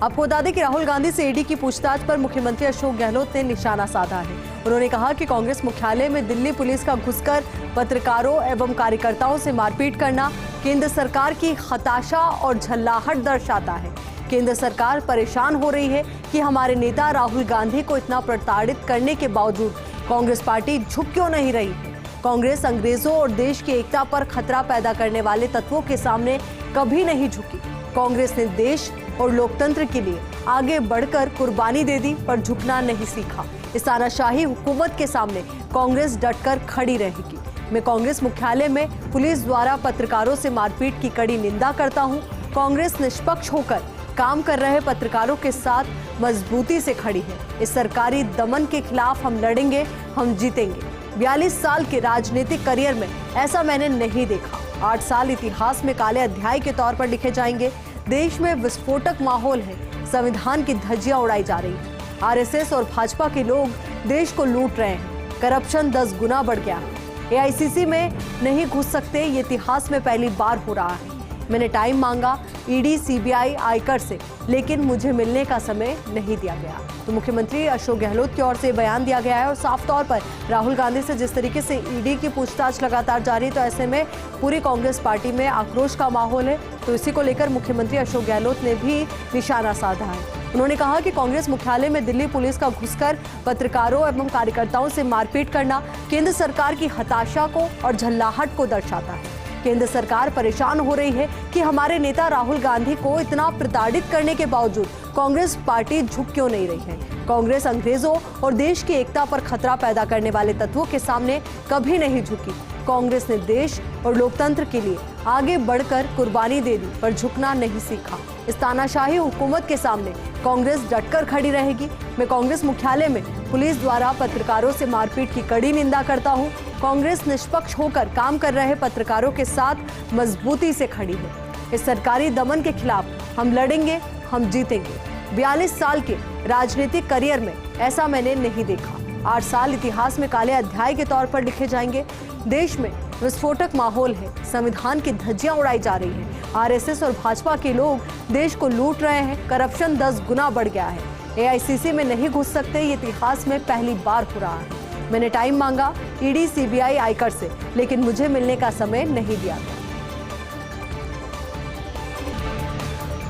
आपको बता दें कि राहुल गांधी से ईडी की पूछताछ पर मुख्यमंत्री अशोक गहलोत ने निशाना साधा है। उन्होंने कहा कि कांग्रेस मुख्यालय में दिल्ली पुलिस का घुसकर पत्रकारों एवं कार्यकर्ताओं से मारपीट करना केंद्र सरकार की हताशा और झल्लाहट दर्शाता है। केंद्र सरकार परेशान हो रही है कि हमारे नेता राहुल गांधी को इतना प्रताड़ित करने के बावजूद कांग्रेस पार्टी झुक क्यों नहीं रही है। कांग्रेस अंग्रेजों और देश की एकता पर खतरा पैदा करने वाले तत्वों के सामने कभी नहीं झुकी। कांग्रेस ने देश और लोकतंत्र के लिए आगे बढ़कर कुर्बानी दे दी, पर झुकना नहीं सीखा। इस तानाशाही हुकूमत के सामने कांग्रेस डटकर खड़ी रहेगी। मैं कांग्रेस मुख्यालय में पुलिस द्वारा पत्रकारों से मारपीट की कड़ी निंदा करता हूं। कांग्रेस निष्पक्ष होकर काम कर रहे पत्रकारों के साथ मजबूती से खड़ी है। इस सरकारी दमन के खिलाफ हम लड़ेंगे, हम जीतेंगे। 42 साल के राजनीतिक करियर में ऐसा मैंने नहीं देखा। 8 साल इतिहास में काले अध्याय के तौर पर लिखे जाएंगे। देश में विस्फोटक माहौल है, संविधान की धज्जियां उड़ाई जा रही है। आरएसएस और भाजपा के लोग देश को लूट रहे हैं। करप्शन 10 गुना बढ़ गया है। एआईसीसी में नहीं घुस सकते, ये इतिहास में पहली बार हो रहा है। मैंने टाइम मांगा ईडी, सीबीआई, आयकर से, लेकिन मुझे मिलने का समय नहीं दिया गया। तो मुख्यमंत्री अशोक गहलोत की ओर से बयान दिया गया है और साफ तौर पर राहुल गांधी से जिस तरीके से ईडी की पूछताछ लगातार जारी, तो ऐसे में पूरी कांग्रेस पार्टी में आक्रोश का माहौल है। तो इसी को लेकर मुख्यमंत्री अशोक गहलोत ने भी निशाना साधा है। उन्होंने कहा कि कांग्रेस मुख्यालय में दिल्ली पुलिस का घुसकर पत्रकारों एवं कार्यकर्ताओं से मारपीट करना केंद्र सरकार की हताशा को और झल्लाहट को दर्शाता है। केंद्र सरकार परेशान हो रही है कि हमारे नेता राहुल गांधी को इतना प्रताड़ित करने के बावजूद कांग्रेस पार्टी झुक क्यों नहीं रही है। कांग्रेस अंग्रेजों और देश की एकता पर खतरा पैदा करने वाले तत्वों के सामने कभी नहीं झुकी। कांग्रेस ने देश और लोकतंत्र के लिए आगे बढ़कर कुर्बानी दे दी, पर झुकना नहीं सीखा। इस तानाशाही हुकूमत के सामने कांग्रेस डटकर खड़ी रहेगी। मैं कांग्रेस मुख्यालय में पुलिस द्वारा पत्रकारों से मारपीट की कड़ी निंदा करता हूं। कांग्रेस निष्पक्ष होकर काम कर रहे पत्रकारों के साथ मजबूती से खड़ी है। इस सरकारी दमन के खिलाफ हम लड़ेंगे, हम जीतेंगे। 42 साल के राजनीतिक करियर में ऐसा मैंने नहीं देखा। 8 साल इतिहास में काले अध्याय के तौर पर लिखे जाएंगे। देश में विस्फोटक माहौल है, संविधान की धज्जियां उड़ाई जा रही है। आरएसएस और भाजपा के लोग देश को लूट रहे हैं। करप्शन 10 गुना बढ़ गया है। एआईसीसी में नहीं घुस सकते, ये इतिहास में पहली बार हो रहा है। मैंने टाइम मांगा ईडी, सीबीआई, आयकर से, लेकिन मुझे मिलने का समय नहीं दिया गया।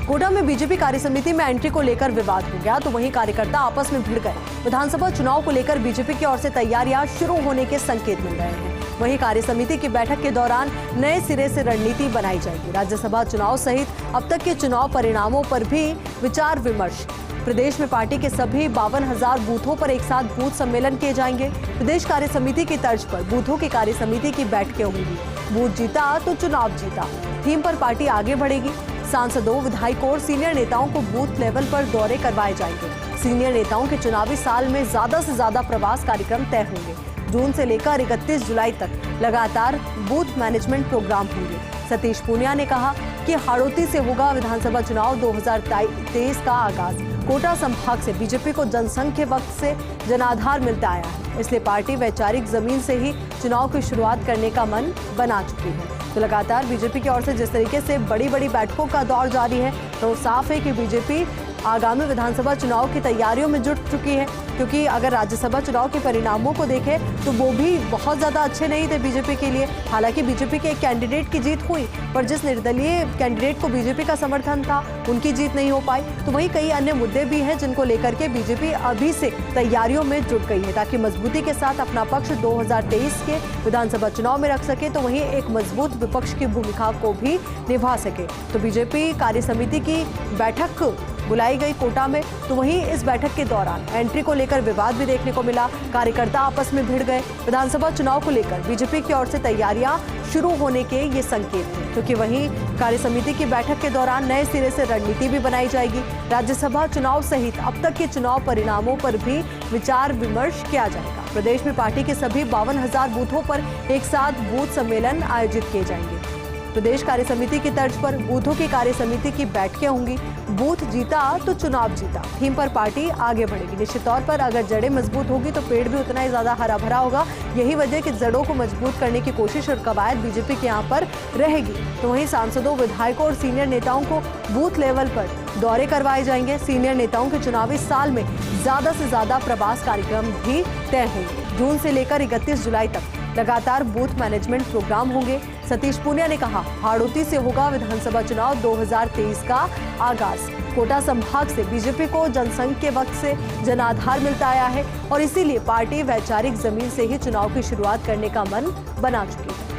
कोटा में बीजेपी कार्यसमिति में एंट्री को लेकर विवाद हो गया, तो वहीं कार्यकर्ता आपस में भिड़ गए। विधानसभा चुनाव को लेकर बीजेपी की ओर से तैयारियां शुरू होने के संकेत मिल रहे हैं। वहीं कार्यसमिति की बैठक के दौरान नए सिरे से रणनीति बनाई जाएगी। राज्यसभा चुनाव सहित अब तक के चुनाव परिणामों पर भी विचार विमर्श। प्रदेश में पार्टी के सभी 52,000 बूथों पर एक साथ बूथ सम्मेलन किए जाएंगे। प्रदेश कार्यसमिति की तर्ज पर बूथों की कार्यसमिति की बैठकें होंगी। बूथ जीता तो चुनाव जीता थीम पर पार्टी आगे बढ़ेगी। सांसदों, विधायकों और सीनियर नेताओं को बूथ लेवल पर दौरे करवाए जाएंगे। सीनियर नेताओं के चुनावी साल में ज्यादा से ज्यादा प्रवास कार्यक्रम तय होंगे। जून से लेकर 31 जुलाई तक लगातार बूथ मैनेजमेंट प्रोग्राम होंगे। सतीश पूनिया ने कहा कि हाड़ौती से होगा विधानसभा चुनाव 2023 का आगाज। कोटा संभाग से बीजेपी को जनसंघ के वक्त से जनाधार मिलता आया है, इसलिए पार्टी वैचारिक जमीन से ही चुनाव की शुरुआत करने का मन बना चुकी है। तो लगातार बीजेपी की ओर से जिस तरीके से बड़ी बड़ी बैठकों का दौर जारी है, तो साफ है कि बीजेपी आगामी विधानसभा चुनाव की तैयारियों में जुट चुकी है। क्योंकि अगर राज्यसभा चुनाव के परिणामों को देखें तो वो भी बहुत ज़्यादा अच्छे नहीं थे बीजेपी के लिए। हालांकि बीजेपी के एक कैंडिडेट की जीत हुई, पर जिस निर्दलीय कैंडिडेट को बीजेपी का समर्थन था उनकी जीत नहीं हो पाई। तो वहीं कई अन्य मुद्दे भी हैं जिनको लेकर के बीजेपी अभी से तैयारियों में जुट गई है, ताकि मजबूती के साथ अपना पक्ष 2023 के विधानसभा चुनाव में रख सके, तो वहीं एक मजबूत विपक्ष की भूमिका को भी निभा सके। तो बीजेपी कार्यसमिति की बैठक बुलाई गई कोटा में, तो वहीं इस बैठक के दौरान एंट्री को लेकर विवाद भी देखने को मिला। कार्यकर्ता आपस में भिड़ गए। विधानसभा चुनाव को लेकर बीजेपी की ओर से तैयारियां शुरू होने के ये संकेत हैं, क्योंकि वहीं कार्यसमिति की बैठक के दौरान नए सिरे से रणनीति भी बनाई जाएगी। राज्यसभा चुनाव सहित अब तक के चुनाव परिणामों पर भी विचार विमर्श किया जाएगा। प्रदेश में पार्टी के सभी 52,000 बूथों पर एक साथ बूथ सम्मेलन आयोजित किए जाएंगे। प्रदेश कार्य समिति की तर्ज पर बूथों की कार्य समिति की बैठकें होंगी। बूथ जीता तो चुनाव जीता थीम पर पार्टी आगे बढ़ेगी। निश्चित तौर पर अगर जड़ें मजबूत होगी तो पेड़ भी उतना ही ज्यादा हरा भरा होगा। यही वजह कि जड़ों को मजबूत करने की कोशिश और कवायद बीजेपी के यहाँ पर रहेगी। तो वहीं सांसदों, विधायकों और सीनियर नेताओं को बूथ लेवल पर दौरे करवाए जाएंगे। सीनियर नेताओं के चुनावी साल में ज्यादा से ज्यादा प्रवास कार्यक्रम भी तय होंगे। जून से लेकर 31 जुलाई तक लगातार बूथ मैनेजमेंट प्रोग्राम होंगे। सतीश पूनिया ने कहा, हाड़ौती से होगा विधानसभा चुनाव 2023 का आगाज। कोटा संभाग से बीजेपी को जनसंघ के वक्त से जनाधार मिलता आया है और इसीलिए पार्टी वैचारिक जमीन से ही चुनाव की शुरुआत करने का मन बना चुकी है।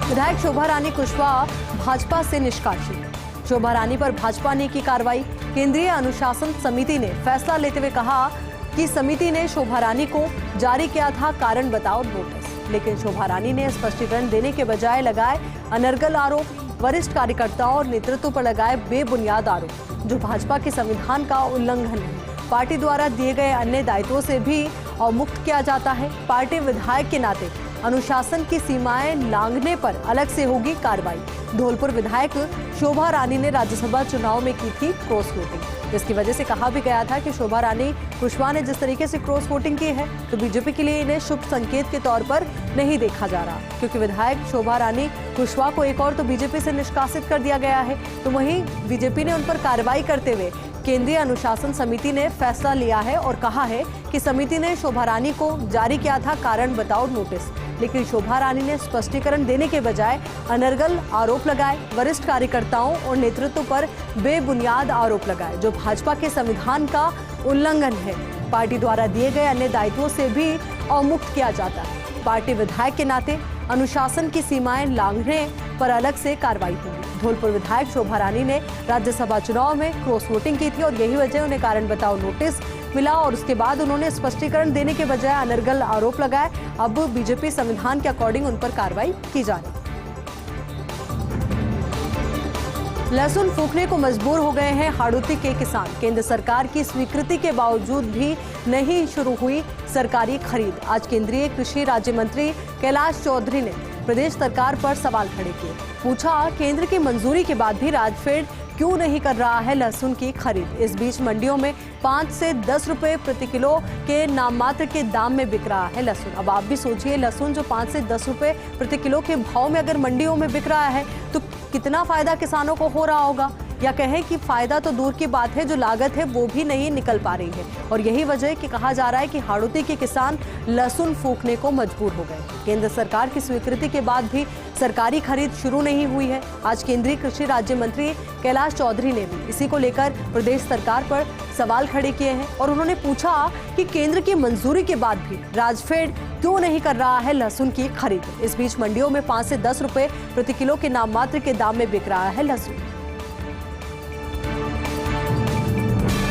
विधायक शोभा रानी कुशवाहा भाजपा से निष्कासित। शोभा रानी पर भाजपा ने की कार्रवाई। केंद्रीय अनुशासन समिति ने फैसला लेते हुए कहा कि समिति ने शोभा रानी को जारी किया था कारण बताओ नोटिस, लेकिन शोभा रानी ने स्पष्टीकरण देने के बजाय लगाए अनर्गल आरोप। वरिष्ठ कार्यकर्ताओं और नेतृत्व पर लगाए बेबुनियाद आरोप, जो भाजपा के संविधान का उल्लंघन है। पार्टी द्वारा दिए गए अन्य दायित्वों से भी अवमुक्त किया जाता है। पार्टी विधायक के नाते अनुशासन की सीमाएं लांघने पर अलग से होगी कार्रवाई। धौलपुर विधायक शोभा रानी ने राज्यसभा चुनाव में की थी क्रॉस वोटिंग। इसकी वजह से कहा भी गया था कि शोभा रानी कुशवाहा ने जिस तरीके से क्रॉस वोटिंग की है तो बीजेपी के लिए इन्हें शुभ संकेत के तौर पर नहीं देखा जा रहा, क्योंकि विधायक शोभा रानी कुशवाहा को एक और तो बीजेपी से निष्कासित कर दिया गया है, तो वहीं बीजेपी ने उन पर कार्रवाई करते हुए केंद्रीय अनुशासन समिति ने फैसला लिया है और कहा है कि समिति ने शोभा रानी को जारी किया था कारण बताओ नोटिस, लेकिन शोभा रानी ने स्पष्टीकरण देने के बजाय अनर्गल आरोप लगाए। वरिष्ठ कार्यकर्ताओं और नेतृत्व पर बेबुनियाद आरोप लगाए, जो भाजपा के संविधान का उल्लंघन है। पार्टी द्वारा दिए गए अन्य दायित्वों से भी अवमुक्त किया जाता है। पार्टी विधायक के नाते अनुशासन की सीमाएं लांघने पर अलग से कार्रवाई होगी। धौलपुर विधायक शोभा रानी ने राज्यसभा चुनाव में क्रॉस वोटिंग की थी और यही वजह उन्हें कारण बताओ नोटिस मिला और उसके बाद उन्होंने स्पष्टीकरण देने के बजाय अनर्गल आरोप लगाए। अब बीजेपी संविधान के अकॉर्डिंग उन पर कार्रवाई की जा रही है। लहसुन फूंकने को मजबूर हो गए हैं हाड़ौती के किसान। केंद्र सरकार की स्वीकृति के बावजूद भी नहीं शुरू हुई सरकारी खरीद। आज केंद्रीय कृषि राज्य मंत्री कैलाश चौधरी ने प्रदेश सरकार पर सवाल खड़े किए। पूछा, केंद्र की मंजूरी के बाद भी राजफेड क्यों नहीं कर रहा है लहसुन की खरीद। इस बीच मंडियों में 5 से 10 रुपए प्रति किलो के नाममात्र के दाम में बिक रहा है लहसुन। अब आप भी सोचिए, लहसुन जो 5 से 10 रुपए प्रति किलो के भाव में अगर मंडियों में बिक रहा है तो कितना फायदा किसानों को हो रहा होगा, या कहें कि फायदा तो दूर की बात है, जो लागत है वो भी नहीं निकल पा रही है। और यही वजह कि कहा जा रहा है कि हाड़ौती के किसान लहसुन फूंकने को मजबूर हो गए। केंद्र सरकार की स्वीकृति के बाद भी सरकारी खरीद शुरू नहीं हुई है। आज केंद्रीय कृषि राज्य मंत्री कैलाश चौधरी ने भी इसी को लेकर प्रदेश सरकार पर सवाल खड़े किए हैं और उन्होंने पूछा कि केंद्र की मंजूरी के बाद भी राजफेड क्यों नहीं कर रहा है लहसुन की खरीद। इस बीच मंडियों में 5 से 10 रुपए प्रति किलो के नाममात्र के दाम में बिक रहा है लहसुन।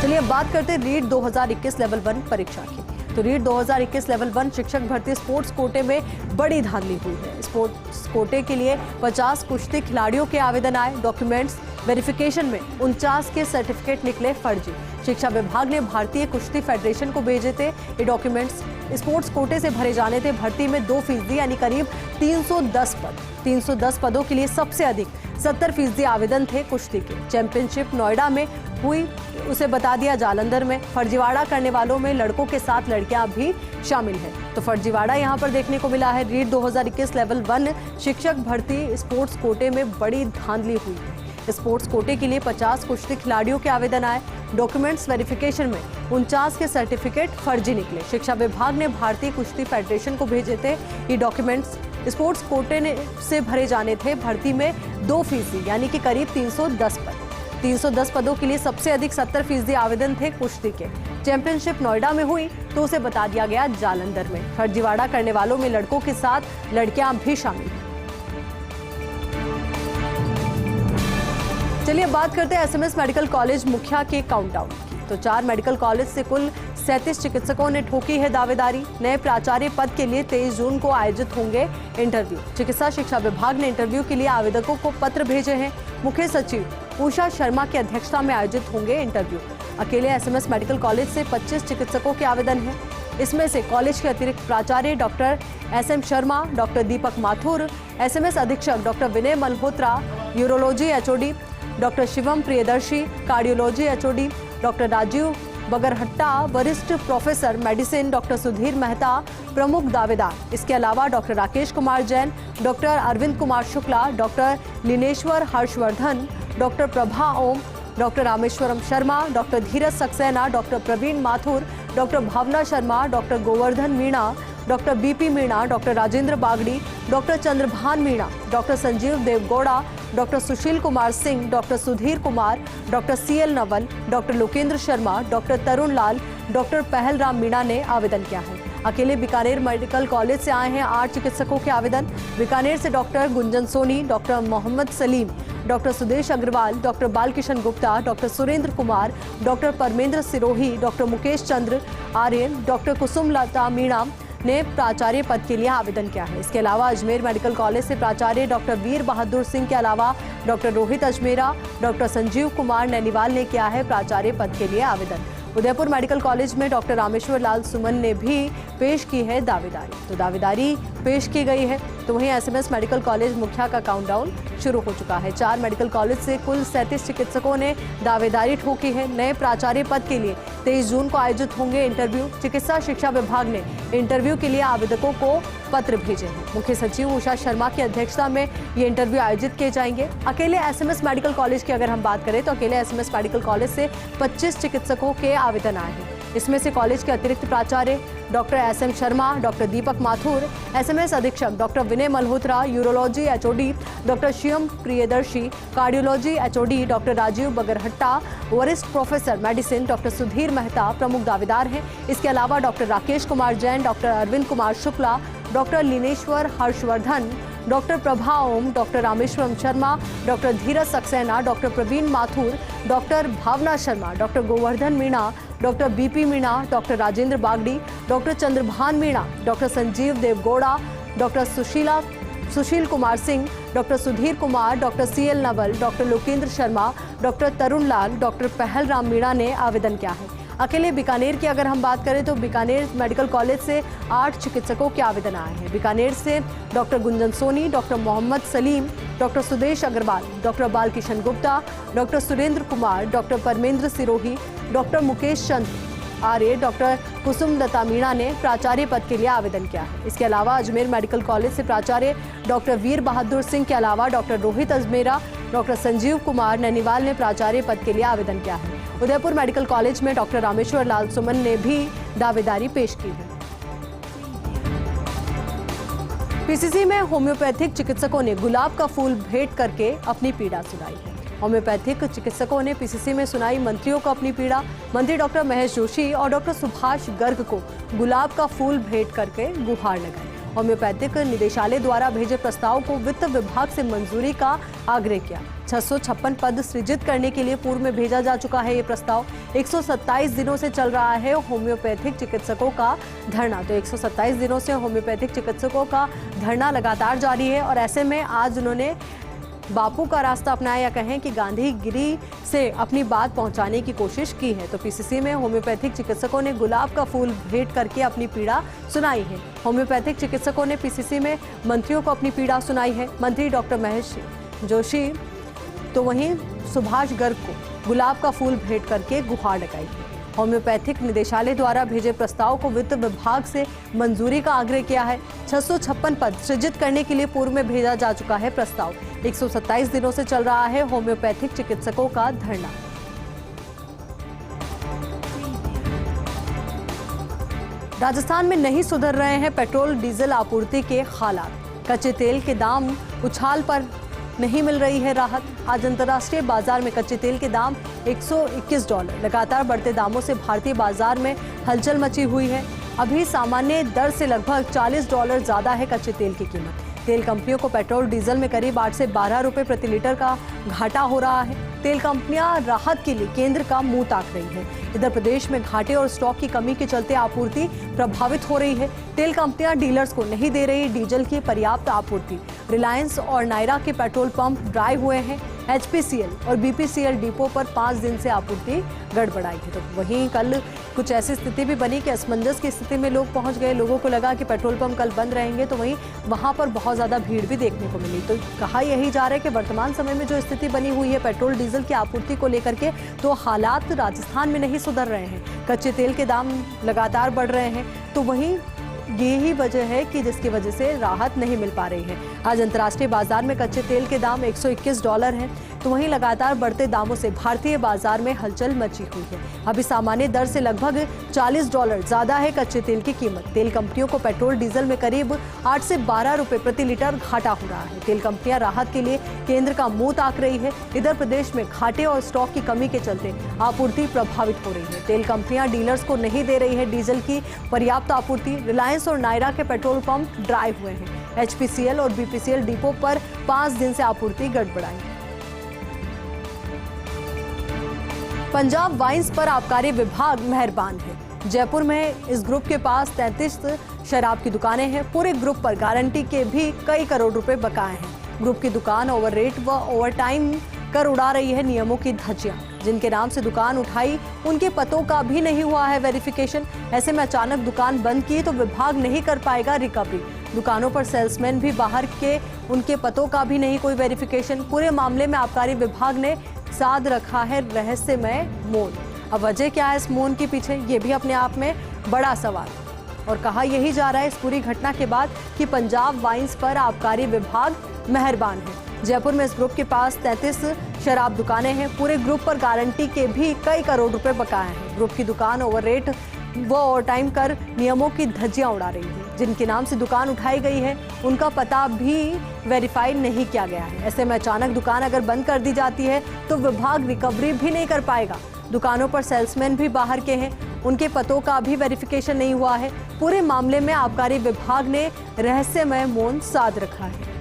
चलिए अब बात करते हैं रीट 2021 लेवल 1 परीक्षा की। तो रीट 2021 लेवल 1 शिक्षक भर्ती स्पोर्ट्स कोटे में बड़ी धांधली हुई है। स्पोर्ट्स कोटे के लिए 50 कुश्ती खिलाड़ियों के आवेदन आए। डॉक्यूमेंट्स वेरिफिकेशन में 49 के सर्टिफिकेट निकले फर्जी। शिक्षा विभाग ने भारतीय कुश्ती फेडरेशन को भेजे थे ये डॉक्यूमेंट्स। स्पोर्ट्स कोटे से भरे जाने थे। भर्ती में 2% यानी करीब 310 पद। 310 पदों के लिए सबसे अधिक 70% आवेदन थे कुश्ती के। चैंपियनशिप नोएडा में हुई, उसे बता दिया जालंधर में। फर्जीवाड़ा करने वालों में लड़कों के साथ लड़कियां भी शामिल हैं। तो फर्जीवाड़ा यहां पर देखने को मिला है। रीट 2021 लेवल 1 शिक्षक भर्ती स्पोर्ट्स कोटे में बड़ी धांधली हुई है। स्पोर्ट्स कोटे के लिए 50 कुश्ती खिलाड़ियों के आवेदन आए। डॉक्यूमेंट्स वेरिफिकेशन में 49 के सर्टिफिकेट फर्जी निकले। शिक्षा विभाग ने भारतीय कुश्ती फेडरेशन को भेजे थे ये डॉक्यूमेंट्स। स्पोर्ट्स कोटे से भरे जाने थे। भर्ती में 2% यानी कि करीब 310 पद। 310 पदों के लिए सबसे अधिक 70% आवेदन थे कुश्ती के। चैंपियनशिप नोएडा में हुई तो उसे बता दिया गया जालंधर में। फर्जीवाड़ा करने वालों में लड़कों के साथ लड़कियां भी शामिल हैं। चलिए बात करते हैं एसएमएस मेडिकल कॉलेज मुखिया के काउंटडाउन की। तो 4 मेडिकल कॉलेज से कुल 37 चिकित्सकों ने ठोकी है दावेदारी। नए प्राचार्य पद के लिए 23 जून को आयोजित होंगे इंटरव्यू। चिकित्सा शिक्षा विभाग ने इंटरव्यू के लिए आवेदकों को पत्र भेजे हैं। मुख्य सचिव उषा शर्मा की अध्यक्षता में आयोजित होंगे इंटरव्यू। अकेले एसएमएस मेडिकल कॉलेज से 25 चिकित्सकों के आवेदन हैं। इसमें से कॉलेज के अतिरिक्त प्राचार्य doctor SM Sharma, doctor Deepak Mathur, SMS अधीक्षक doctor Vinay Malhotra, urology HOD doctor Shivam Priyadarshi, cardiology HOD doctor Rajeev बगरहट्टा, वरिष्ठ professor medicine doctor Sudhir Mehta प्रमुख दावेदार। इसके अलावा doctor Rakesh Kumar Jain, doctor Arvind Kumar Shukla, doctor Lineshwar Harshvardhan, doctor Prabha Om, doctor Rameshwaram Sharma, doctor Dheeraj Saxena, doctor Praveen Mathur, doctor भावना Sharma, doctor Govardhan Meena, doctor BP Meena, doctor Rajendra Bagri, doctor Chandrabhan Meena, doctor Sanjeev Devegowda, doctor Sushil Kumar Singh, doctor Sudhir Kumar, doctor CL Naval, doctor Lokendra Sharma, doctor Tarun Lal, doctor Pahalram Meena ने आवेदन किया है। अकेले बीकानेर मेडिकल कॉलेज से आए हैं 8 चिकित्सकों के आवेदन। बीकानेर से doctor Gunjan Soni, doctor Mohammed Salim, doctor Sudesh Agrawal, doctor Balkishan Gupta, doctor Surendra Kumar, doctor Parmendra Sirohi, doctor Mukesh Chandra Aryan, doctor Kusum Lata Meena ने प्राचार्य पद के लिए आवेदन किया है। इसके अलावा अजमेर मेडिकल कॉलेज से प्राचार्य डॉक्टर वीर बहादुर सिंह के अलावा डॉक्टर रोहित अजमेरा, डॉक्टर संजीव कुमार नैनीवाल ने किया है प्राचार्य पद के लिए आवेदन। उदयपुर मेडिकल कॉलेज में डॉक्टर रामेश्वर लाल सुमन ने भी पेश की है दावेदारी। तो दावेदारी पेश की गई है। तो वहीं SMS मेडिकल कॉलेज मुखिया का काउंटडाउन शुरू हो चुका है। 4 मेडिकल कॉलेज से कुल 37 चिकित्सकों ने दावेदारी ठोकी है। नए प्राचार्य पद के लिए 23 जून को आयोजित होंगे इंटरव्यू। चिकित्सा शिक्षा विभाग ने इंटरव्यू के लिए आवेदकों को पत्र भेजे हैं। मुख्य सचिव उषा शर्मा की अध्यक्षता में ये इंटरव्यू आयोजित किए जाएंगे। अकेले SMS मेडिकल कॉलेज की अगर हम बात करें तो अकेले SMS मेडिकल कॉलेज से 25 चिकित्सकों के आवेदन आए हैं। इसमें से कॉलेज के अतिरिक्त प्राचार्य doctor SM Sharma, doctor Deepak Mathur, SMS अधीक्षक doctor Vinay Malhotra, urology HOD doctor Shivam Priyadarshi, cardiology HOD doctor Rajeev बगरहट्टा, वरिष्ठ professor medicine doctor Sudhir Mehta प्रमुख दावेदार हैं। इसके अलावा doctor Rakesh Kumar Jain, doctor Arvind Kumar Shukla, doctor Lineshwar Harshvardhan, doctor Prabha Om, doctor Rameshwaram Sharma, doctor Dheeraj Saxena, doctor Praveen Mathur, doctor भावना Sharma, doctor Govardhan Meena, doctor BP Meena, doctor Rajendra Bagri, doctor Chandrabhan Meena, doctor Sanjeev Devegowda, doctor Sushil Kumar Singh, doctor Sudhir Kumar, doctor CL Naval, doctor Lokendra Sharma, doctor Tarun Lal, doctor Pahalram Meena ने आवेदन किया है। अकेले बीकानेर की अगर हम बात करें तो बीकानेर मेडिकल कॉलेज से 8 चिकित्सकों के आवेदन आए हैं। बीकानेर से doctor Gunjan Soni, doctor Mohammed Salim, doctor Sudesh Agrawal, doctor Balkishan Gupta, doctor Surendra Kumar, doctor Parmendra Sirohi, doctor Mukesh Chandra Arya, doctor Kusum Lata Meena ने प्राचार्य पद के लिए आवेदन किया है। इसके अलावा अजमेर मेडिकल कॉलेज से प्राचार्य डॉक्टर वीर बहादुर सिंह के अलावा डॉक्टर रोहित अजमेरा, डॉक्टर संजीव कुमार नैनीवाल ने प्राचार्य पद के लिए आवेदन किया है। उदयपुर मेडिकल कॉलेज में डॉक्टर रामेश्वर लाल सुमन ने भी दावेदारी पेश की है। PCC में होम्योपैथिक चिकित्सकों ने गुलाब का फूल भेंट करके अपनी पीड़ा सुनाई है। होम्योपैथिक चिकित्सकों ने PCC में सुनाई मंत्रियों को अपनी पीड़ा। मंत्री डॉक्टर महेश जोशी और डॉक्टर सुभाष गर्ग को गुलाब का फूल भेंट करके गुहार लगाई। होम्योपैथिक निदेशालय द्वारा भेजे प्रस्ताव को वित्त विभाग से मंजूरी का आग्रह किया। 656 पद सृजित करने के लिए पूर्व में भेजा जा चुका है ये प्रस्ताव। 127 दिनों से चल रहा है होम्योपैथिक चिकित्सकों का धरना। तो 127 दिनों से होम्योपैथिक चिकित्सकों का धरना लगातार जारी है और ऐसे में आज उन्होंने बापू का रास्ता अपनाया या कहें कि गांधीगिरी से अपनी बात पहुंचाने की कोशिश की है। तो PCC में होम्योपैथिक चिकित्सकों ने गुलाब का फूल भेंट करके अपनी पीड़ा सुनाई है। होम्योपैथिक चिकित्सकों ने PCC में मंत्रियों को अपनी पीड़ा सुनाई है। मंत्री डॉक्टर महेश जोशी तो वहीं सुभाष गर्ग को गुलाब का फूल भेंट करके गुहार लगाई है। होम्योपैथिक निदेशालय द्वारा भेजे प्रस्ताव को वित्त विभाग से मंजूरी का आग्रह किया है। 656 पद सृजित करने के लिए पूर्व में भेजा जा चुका है प्रस्ताव। 127 दिनों से चल रहा है होम्योपैथिक चिकित्सकों का धरना। राजस्थान में नहीं सुधर रहे हैं पेट्रोल डीजल आपूर्ति के हालात। कच्चे तेल के दाम उछाल पर नहीं मिल रही है राहत। आज अंतर्राष्ट्रीय बाजार में कच्चे तेल के दाम $121। लगातार बढ़ते दामों से भारतीय बाजार में हलचल मची हुई है। अभी सामान्य दर से लगभग $40 ज्यादा है कच्चे तेल की कीमत। तेल कंपनियों को पेट्रोल डीजल में करीब 8 से 12 रुपए प्रति लीटर का घाटा हो रहा है। तेल कंपनियां राहत के लिए केंद्र का मुंह ताक रही है। इधर प्रदेश में घाटे और स्टॉक की कमी के चलते आपूर्ति प्रभावित हो रही है। तेल कंपनियां डीलर्स को नहीं दे रही डीजल की पर्याप्त आपूर्ति। रिलायंस और नायरा के पेट्रोल पंप ड्राई हुए हैं। एचपीसीएल और बीपीसीएल डिपो पर 5 दिन से आपूर्ति गड़बड़ाई है। तो वहीं कल कुछ ऐसी स्थिति भी बनी कि असमंजस की स्थिति में लोग पहुंच गए। लोगों को लगा कि पेट्रोल पंप कल बंद रहेंगे, तो वहीं वहां पर बहुत ज़्यादा भीड़ भी देखने को मिली। तो कहा यही जा रहा है कि वर्तमान समय में जो स्थिति बनी हुई है पेट्रोल डीजल की आपूर्ति को लेकर के, तो हालात राजस्थान में नहीं सुधर रहे हैं। कच्चे तेल के दाम लगातार बढ़ रहे हैं, तो वहीं यही वजह है कि जिसकी वजह से राहत नहीं मिल पा रही है। आज अंतर्राष्ट्रीय बाजार में कच्चे तेल के दाम $121 हैं, तो वहीं लगातार बढ़ते दामों से भारतीय बाजार में हलचल मची हुई है। अभी सामान्य दर से लगभग $40 ज़्यादा है कच्चे तेल की कीमत। तेल कंपनियों को पेट्रोल डीजल में करीब 8 से 12 रुपये प्रति लीटर घाटा हो रहा है। तेल कंपनियां राहत के लिए केंद्र का मुंह ताक रही है। इधर प्रदेश में घाटे और स्टॉक की कमी के चलते आपूर्ति प्रभावित हो रही है। तेल कंपनियां डीलर्स को नहीं दे रही है डीजल की पर्याप्त आपूर्ति। रिलायंस और नायरा के पेट्रोल पंप ड्राई हुए हैं। एचपीसीएल और बीपीसीएल डिपो पर 5 दिन से आपूर्ति गड़बड़ाई। पंजाब वाइन्स पर आबकारी विभाग मेहरबान है। जयपुर में इस ग्रुप के पास 33 शराब की दुकानें हैं। पूरे ग्रुप पर गारंटी के भी कई करोड़ रुपए बकाए हैं। ग्रुप की दुकान ओवर रेट व ओवर टाइम कर उड़ा रही है नियमों की धज्जियां। जिनके नाम से दुकान उठाई उनके पतों का भी नहीं हुआ है वेरिफिकेशन। ऐसे में अचानक दुकान बंद की तो विभाग नहीं कर पाएगा रिकवरी। दुकानों पर सेल्समैन भी बाहर के, उनके पतों का भी नहीं कोई वेरिफिकेशन। पूरे मामले में आबकारी विभाग ने साध रखा है रहस्यमय मौन। अब वजह क्या है इस मौन के पीछे, ये भी अपने आप में बड़ा सवाल। और कहा यही जा रहा है इस पूरी घटना के बाद कि पंजाब वाइन्स पर आबकारी विभाग मेहरबान है। जयपुर में इस ग्रुप के पास 33 शराब दुकानें हैं। पूरे ग्रुप पर गारंटी के भी कई करोड़ रुपए बकाए हैं। ग्रुप की दुकान ओवर रेट व ओवर टाइम कर नियमों की धज्जियां उड़ा रही है। जिनके नाम से दुकान उठाई गई है उनका पता भी वेरीफाई नहीं किया गया है। ऐसे में अचानक दुकान अगर बंद कर दी जाती है तो विभाग रिकवरी भी नहीं कर पाएगा। दुकानों पर सेल्समैन भी बाहर के हैं, उनके पतों का भी वेरिफिकेशन नहीं हुआ है। पूरे मामले में आबकारी विभाग ने रहस्यमय मौन साध रखा है।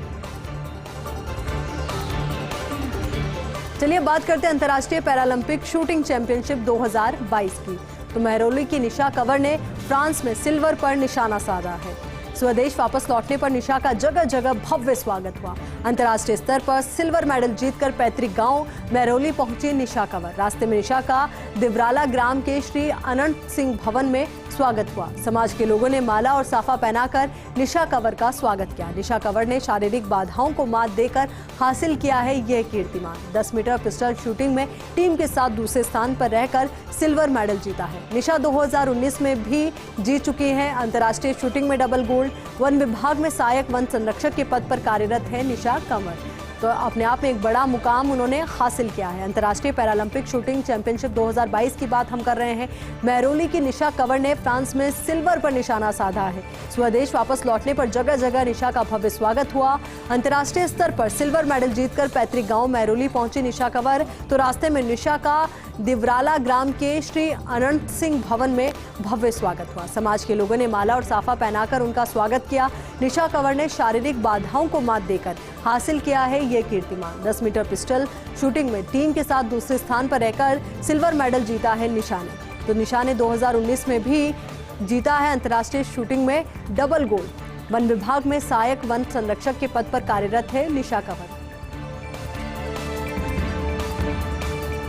चलिए बात करते हैं अंतर्राष्ट्रीय पैरालंपिक शूटिंग चैंपियनशिप 2022 की। तो मेहरौली की निशा कंवर ने फ्रांस में सिल्वर पर निशाना साधा है। स्वदेश वापस लौटने पर निशा का जगह जगह भव्य स्वागत हुआ। अंतर्राष्ट्रीय स्तर पर सिल्वर मेडल जीतकर पैतृक गांव मेहरौली पहुंची निशा कंवर। रास्ते में निशा का दिवराला ग्राम के श्री अनंत सिंह भवन में स्वागत हुआ। समाज के लोगों ने माला और साफा पहनाकर निशा कंवर का स्वागत किया। निशा कंवर ने शारीरिक बाधाओं को मात देकर हासिल किया है यह कीर्तिमान। 10 मीटर पिस्टल शूटिंग में टीम के साथ दूसरे स्थान पर रहकर सिल्वर मेडल जीता है। निशा 2019 में भी जीत चुकी है अंतर्राष्ट्रीय शूटिंग में डबल गोल्ड। वन विभाग में सहायक वन संरक्षक के पद पर कार्यरत है निशा कंवर। तो अपने आप में एक बड़ा मुकाम उन्होंने हासिल किया है। अंतर्राष्ट्रीय पैरालंपिक शूटिंग चैंपियनशिप 2022 की बात हम कर रहे हैं। मेहरौली की निशा कंवर ने फ्रांस में सिल्वर पर निशाना साधा है। स्वदेश वापस लौटने पर जगह जगह निशा का भव्य स्वागत हुआ। अंतर्राष्ट्रीय स्तर पर सिल्वर मेडल जीतकर पैतृक गांव मेहरौली पहुंची निशा कंवर। तो रास्ते में निशा का दिवराला ग्राम के श्री अनंत सिंह भवन में भव्य स्वागत हुआ। समाज के लोगों ने माला और साफा पहनाकर उनका स्वागत किया। निशा कंवर ने शारीरिक बाधाओं को मात देकर हासिल किया है ये कीर्तिमान। 10 मीटर पिस्टल शूटिंग में टीम के साथ दूसरे स्थान पर रहकर सिल्वर मेडल जीता है निशा ने। तो निशा ने 2019 में भी जीता है अंतर्राष्ट्रीय शूटिंग में डबल गोल्ड। वन विभाग में सहायक वन संरक्षक के पद पर कार्यरत है निशा कंवर।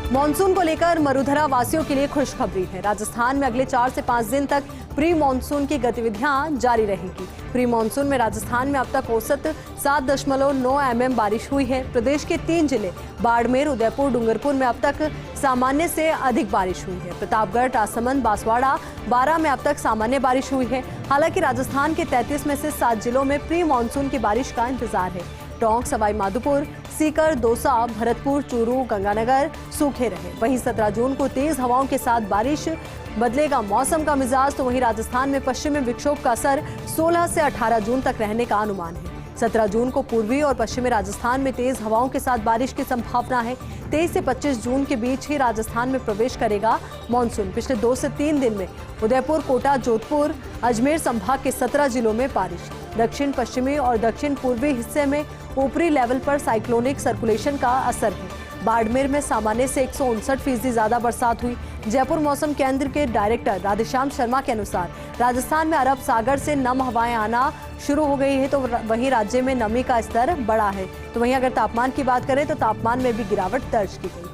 मॉनसून को लेकर मरुधरा वासियों के लिए खुशखबरी है। राजस्थान में अगले 4 से 5 दिन तक प्री मॉनसून की गतिविधियां जारी रहेंगी। प्री मॉनसून में राजस्थान में अब तक औसत 7.9 mm बारिश हुई है। प्रदेश के 3 जिले बाड़मेर, उदयपुर, डूंगरपुर में अब तक सामान्य से अधिक बारिश हुई है। प्रतापगढ़, राजसमंद, बांसवाड़ा, बारां में अब तक सामान्य बारिश हुई है। हालांकि राजस्थान के 33 में से 7 जिलों में प्री मॉनसून की बारिश का इंतजार है। टोंक, सवाई माधोपुर, सीकर, दौसा, भरतपुर, चूरू, गंगानगर सूखे रहे। वहीं 17 जून को तेज हवाओं के साथ बारिश बदलेगा मौसम का मिजाज। तो वहीं राजस्थान में पश्चिमी विक्षोभ का असर 16 से 18 जून तक रहने का अनुमान है। 17 जून को पूर्वी और पश्चिमी राजस्थान में तेज हवाओं के साथ बारिश की संभावना है। 23 से 25 जून के बीच ही राजस्थान में प्रवेश करेगा मॉनसून। पिछले 2 से 3 दिन में उदयपुर, कोटा, जोधपुर, अजमेर संभाग के 17 जिलों में बारिश। दक्षिण पश्चिमी और दक्षिण पूर्वी हिस्से में ऊपरी लेवल पर साइक्लोनिक सर्कुलेशन का असर है। बाड़मेर में सामान्य से 159% ज्यादा बरसात हुई। जयपुर मौसम केंद्र के डायरेक्टर राधेश्याम शर्मा के अनुसार राजस्थान में अरब सागर से नम हवाएं आना शुरू हो गई है, तो वहीं राज्य में नमी का स्तर बढ़ा है। तो वहीं अगर तापमान की बात करें तो तापमान में भी गिरावट दर्ज की गई।